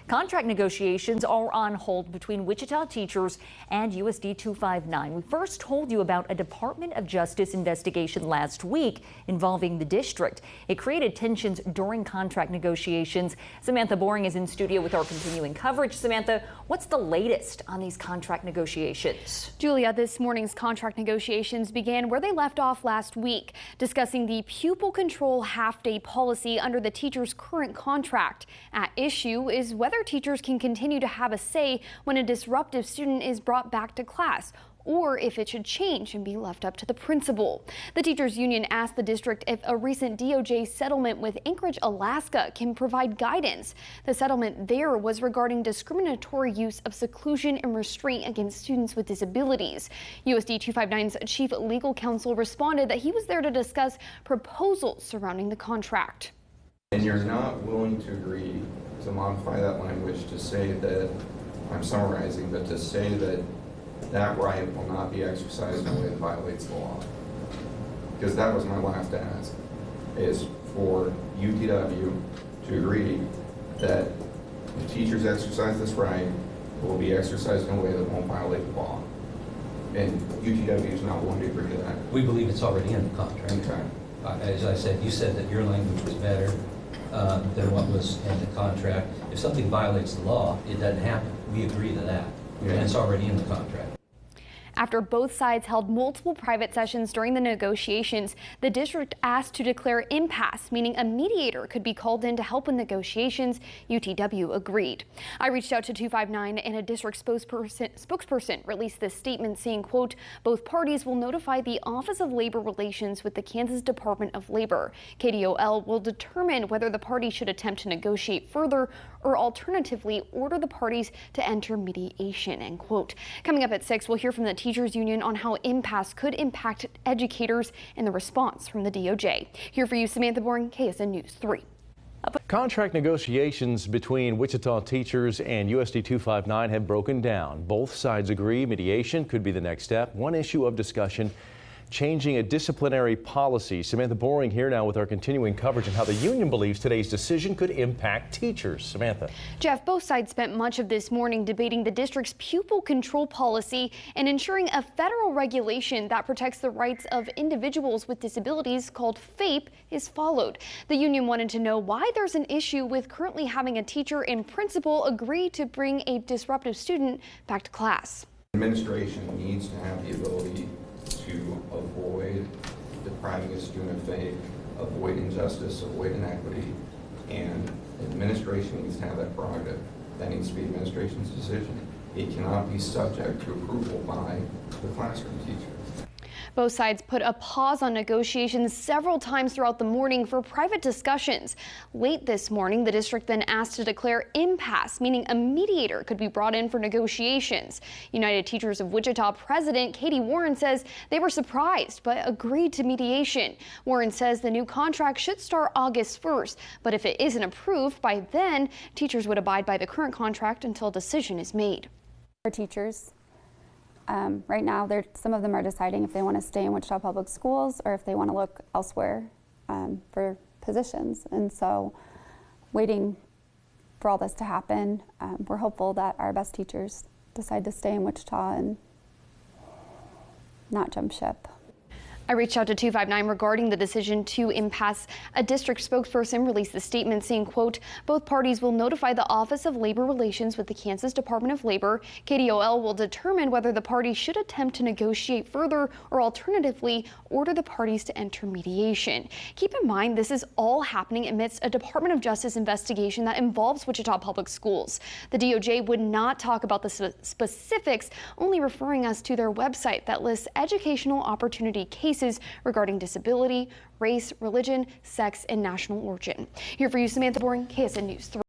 Contract negotiations are on hold between Wichita teachers and USD 259. We first told you about a Department of Justice investigation last week involving the district. It created tensions during contract negotiations. Samantha Boring is in studio with our continuing coverage. Samantha, what's the latest on these contract negotiations? Julia, this morning's contract negotiations began where they left off last week, discussing the pupil control half-day policy under the teacher's current contract. At issue is whether teachers can continue to have a say when a disruptive student is brought back to class, or if it should change and be left up to the principal. The teachers union asked the district if a recent DOJ settlement with Anchorage, Alaska can provide guidance. The settlement there was regarding discriminatory use of seclusion and restraint against students with disabilities. USD 259's chief legal counsel responded that he was there to discuss proposals surrounding the contract. And you're not willing to agree to modify that language to say that, I'm summarizing, but to say that that right will not be exercised in a way that violates the law. Because that was my last ask, is for UTW to agree that if teachers exercise this right, it will be exercised in a way that won't violate the law. And UTW is not willing to agree to that. We believe it's already in the contract. Okay. As I said, you said that your language was better than what was in the contract. If something violates the law, it doesn't happen. We agree to that. Yeah. And it's already in the contract. After both sides held multiple private sessions during the negotiations, the district asked to declare impasse, meaning a mediator could be called in to help with negotiations. UTW agreed. I reached out to 259 and a district spokesperson released this statement saying, quote, both parties will notify the Office of Labor Relations with the Kansas Department of Labor. KDOL will determine whether the parties should attempt to negotiate further or alternatively order the parties to enter mediation, end quote. Coming up at 6, we'll hear from the teachers union on how impasse could impact educators and the response from the DOJ. Here for you, Samantha Boring, KSN News 3. Contract negotiations between Wichita teachers and USD 259 have broken down. Both sides agree mediation could be the next step. One issue of discussion, changing a disciplinary policy. Samantha Boring here now with our continuing coverage on how the union believes today's decision could impact teachers. Samantha. Jeff, both sides spent much of this morning debating the district's pupil control policy and ensuring a federal regulation that protects the rights of individuals with disabilities called FAPE is followed. The union wanted to know why there's an issue with currently having a teacher and principal agree to bring a disruptive student back to class. Administration needs to have the ability to avoid depriving a student of faith, avoid injustice, avoid inequity, and administration needs to have that prerogative. That needs to be administration's decision. It cannot be subject to approval by the classroom teacher. Both sides put a pause on negotiations several times throughout the morning for private discussions. Late this morning, the district then asked to declare impasse, meaning a mediator could be brought in for negotiations. United Teachers of Wichita President Katie Warren says they were surprised but agreed to mediation. Warren says the new contract should start August 1st, but if it isn't approved by then, teachers would abide by the current contract until a decision is made. For teachers, right now, some of them are deciding if they want to stay in Wichita Public Schools or if they want to look elsewhere for positions. And so, waiting for all this to happen, we're hopeful that our best teachers decide to stay in Wichita and not jump ship. I reached out to 259 regarding the decision to impasse. A district spokesperson released the statement saying, quote, both parties will notify the Office of Labor Relations with the Kansas Department of Labor. KDOL will determine whether the parties should attempt to negotiate further or alternatively order the parties to enter mediation. Keep in mind, this is all happening amidst a Department of Justice investigation that involves Wichita Public Schools. The DOJ would not talk about the specifics, only referring us to their website that lists educational opportunity cases regarding disability, race, religion, sex, and national origin. Here for you, Samantha Boring, KSN News 3.